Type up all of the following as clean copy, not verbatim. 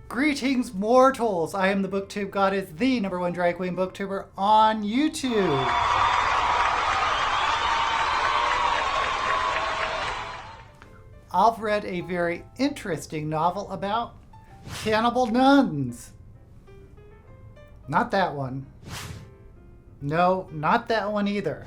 Greetings, mortals! I am the BookTube Goddess, the #1 drag queen booktuber on YouTube. I've read a very interesting novel about cannibal nuns. Not that one. No, not that one either.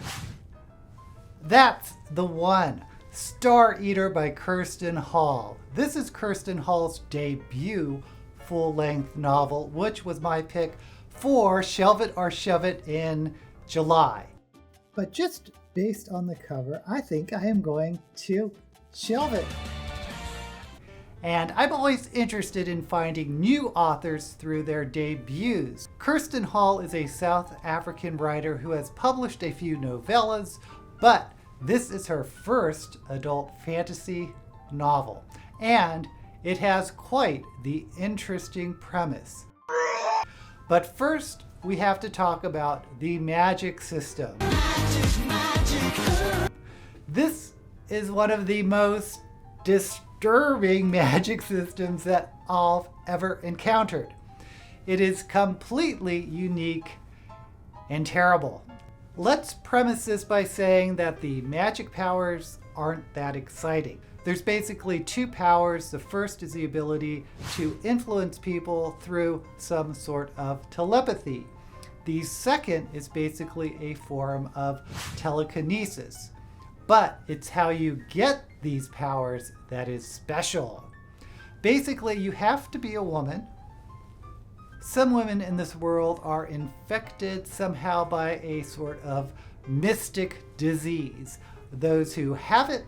That's the one. Star Eater by Kerstin Hall. This is Kerstin Hall's debut full-length novel, which was my pick for Shelve It or Shove It in July. But just based on the cover, I think I am going to shelve it. And I'm always interested in finding new authors through their debuts. Kerstin Hall is a South African writer who has published a few novellas, but this is her first adult fantasy novel. And it has quite the interesting premise. But first, we have to talk about the magic system. This is one of the most disturbing magic systems that I've ever encountered. It is completely unique and terrible. Let's premise this by saying that the magic powers aren't that exciting. There's basically two powers. The first is the ability to influence people through some sort of telepathy. The second is basically a form of telekinesis. But it's how you get these powers that is special. Basically, you have to be a woman. Some women in this world are infected somehow by a sort of mystic disease. Those who have it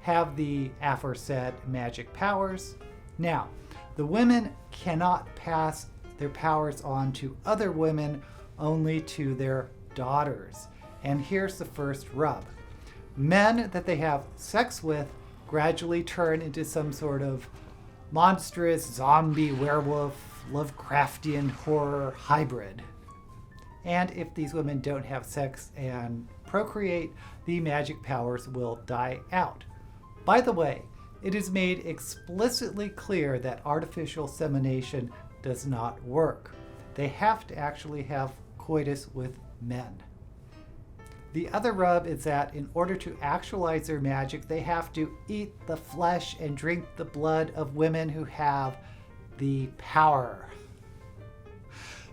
have the aforesaid magic powers. Now, the women cannot pass their powers on to other women, only to their daughters. And here's the first rub. Men that they have sex with gradually turn into some sort of monstrous zombie werewolf Lovecraftian horror hybrid. And if these women don't have sex and procreate, the magic powers will die out. By the way, it is made explicitly clear that artificial insemination does not work. They have to actually have coitus with men. The other rub is that in order to actualize their magic, they have to eat the flesh and drink the blood of women who have the power.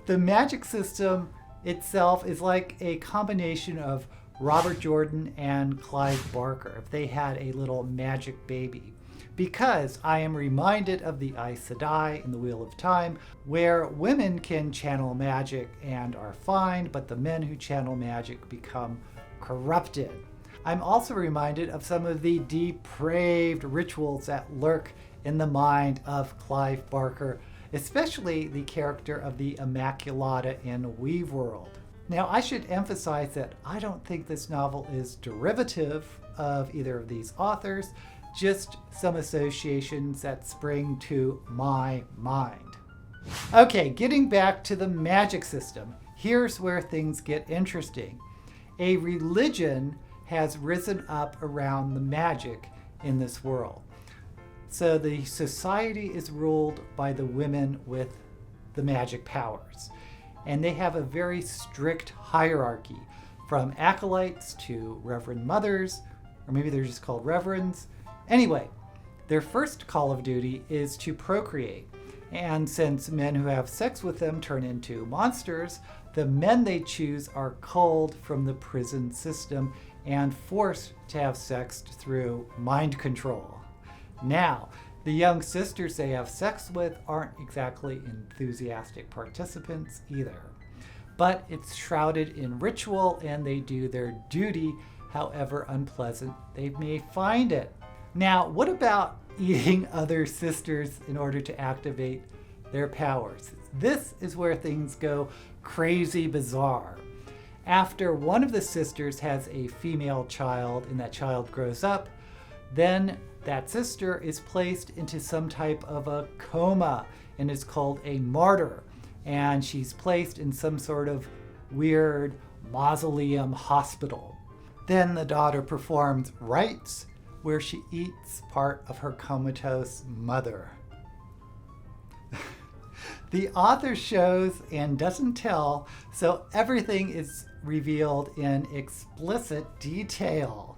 The magic system itself is like a combination of Robert Jordan and Clive Barker if they had a little magic baby. Because I am reminded of the Aes Sedai in the Wheel of Time, where women can channel magic and are fine, but the men who channel magic become corrupted. I'm also reminded of some of the depraved rituals that lurk in the mind of Clive Barker, especially the character of the Immaculata in Weaveworld. Now, I should emphasize that I don't think this novel is derivative of either of these authors, just some associations that spring to my mind. Okay, getting back to the magic system, here's where things get interesting. A religion has risen up around the magic in this world. So the society is ruled by the women with the magic powers. And they have a very strict hierarchy, from acolytes to reverend mothers, or maybe they're just called reverends. Anyway, their first call of duty is to procreate. And since men who have sex with them turn into monsters, the men they choose are culled from the prison system and forced to have sex through mind control. Now, the young sisters they have sex with aren't exactly enthusiastic participants either. But it's shrouded in ritual and they do their duty, however unpleasant they may find it. Now, what about eating other sisters in order to activate their powers? This is where things go crazy bizarre. After one of the sisters has a female child and that child grows up, then that sister is placed into some type of a coma and is called a martyr. And she's placed in some sort of weird mausoleum hospital. Then the daughter performs rites where she eats part of her comatose mother. The author shows and doesn't tell, so everything is revealed in explicit detail.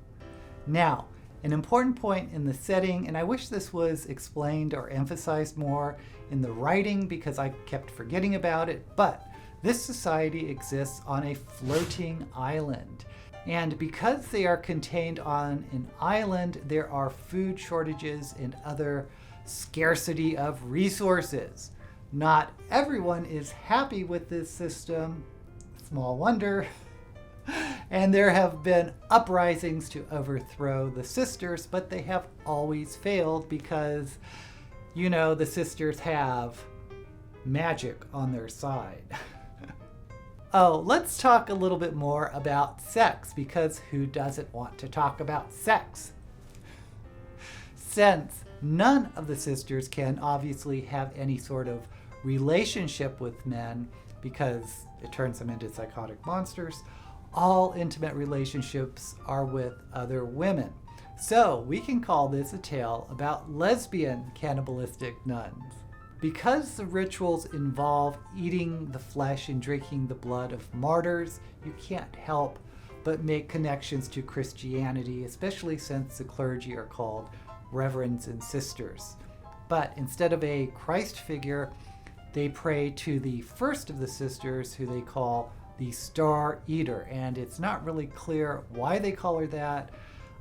Now, an important point in the setting, and I wish this was explained or emphasized more in the writing because I kept forgetting about it, but this society exists on a floating island. And because they are contained on an island, there are food shortages and other scarcity of resources. Not everyone is happy with this system, small wonder. And there have been uprisings to overthrow the sisters, but they have always failed because, the sisters have magic on their side. Oh, let's talk a little bit more about sex, because who doesn't want to talk about sex? Since none of the sisters can obviously have any sort of relationship with men because it turns them into psychotic monsters, all intimate relationships are with other women. So we can call this a tale about lesbian cannibalistic nuns. Because the rituals involve eating the flesh and drinking the blood of martyrs, you can't help but make connections to Christianity, especially since the clergy are called reverends and sisters. But instead of a Christ figure, they pray to the first of the sisters, who they call the Star Eater, and it's not really clear why they call her that.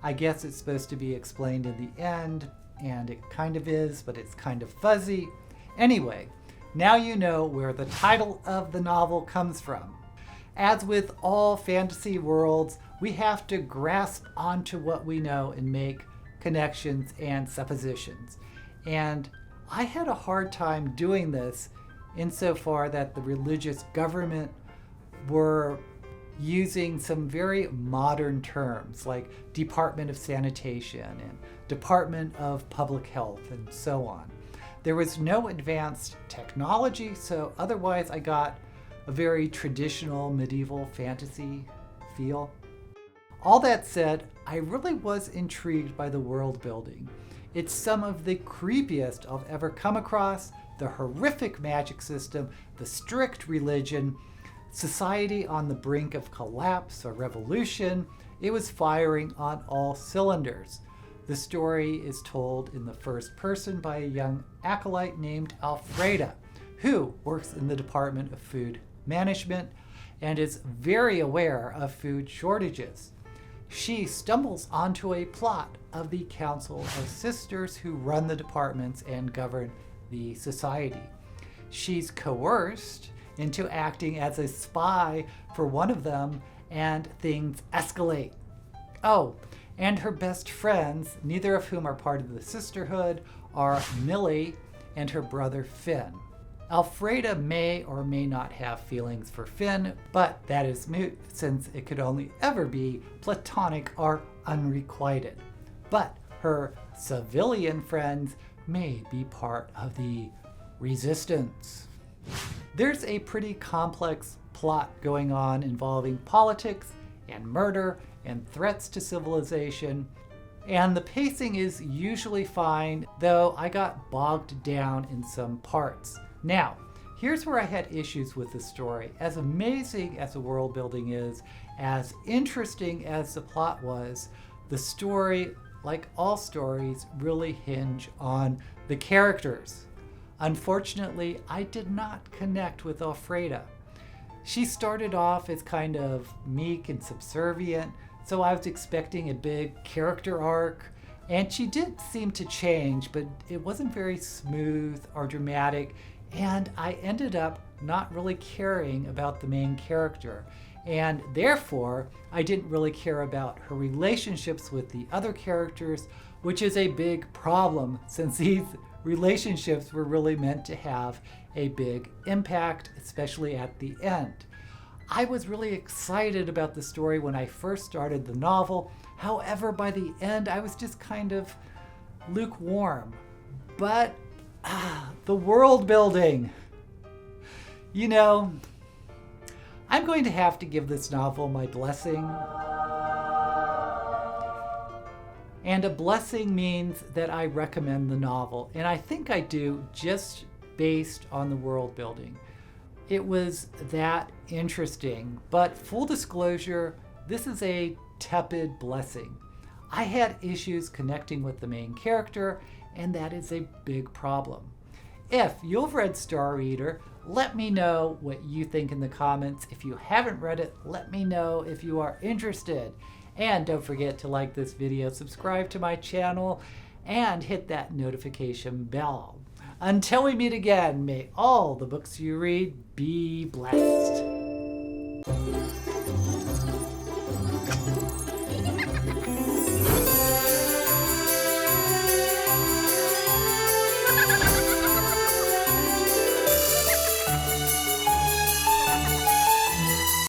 I guess it's supposed to be explained in the end, and it kind of is, but it's kind of fuzzy. Anyway, now you know where the title of the novel comes from. As with all fantasy worlds, we have to grasp onto what we know and make connections and suppositions. And I had a hard time doing this insofar that the religious government were using some very modern terms like Department of Sanitation and Department of Public Health and so on. There was no advanced technology, so otherwise I got a very traditional medieval fantasy feel. All that said, I really was intrigued by the world building. It's some of the creepiest I've ever come across. The horrific magic system, the strict religion, society on the brink of collapse or revolution. It was firing on all cylinders. The story is told in the first person by a young acolyte named Alfreda, who works in the Department of Food Management and is very aware of food shortages. She stumbles onto a plot of the Council of Sisters who run the departments and govern the society. She's coerced into acting as a spy for one of them, and things escalate. Oh, and her best friends, neither of whom are part of the sisterhood, are Millie and her brother Finn. Alfreda may or may not have feelings for Finn, but that is moot since it could only ever be platonic or unrequited. But her civilian friends may be part of the resistance. There's a pretty complex plot going on involving politics and murder and threats to civilization, and the pacing is usually fine, though I got bogged down in some parts. Now, here's where I had issues with the story. As amazing as the world building is, as interesting as the plot was, the story, like all stories, really hinge on the characters. Unfortunately, I did not connect with Alfreda. She started off as kind of meek and subservient, so I was expecting a big character arc, and she did seem to change, but it wasn't very smooth or dramatic, and I ended up not really caring about the main character, and therefore I didn't really care about her relationships with the other characters, which is a big problem since these relationships were really meant to have a big impact, especially at the end. I was really excited about the story when I first started the novel. However, by the end, I was just kind of lukewarm. But the world building. I'm going to have to give this novel my blessing. And a blessing means that I recommend the novel. And I think I do just based on the world building. It was that interesting, but full disclosure, this is a tepid blessing. I had issues connecting with the main character, and that is a big problem. If you've read Star Eater, let me know what you think in the comments. If you haven't read it, let me know if you are interested. And don't forget to like this video, subscribe to my channel, and hit that notification bell. Until we meet again, may all the books you read be blessed.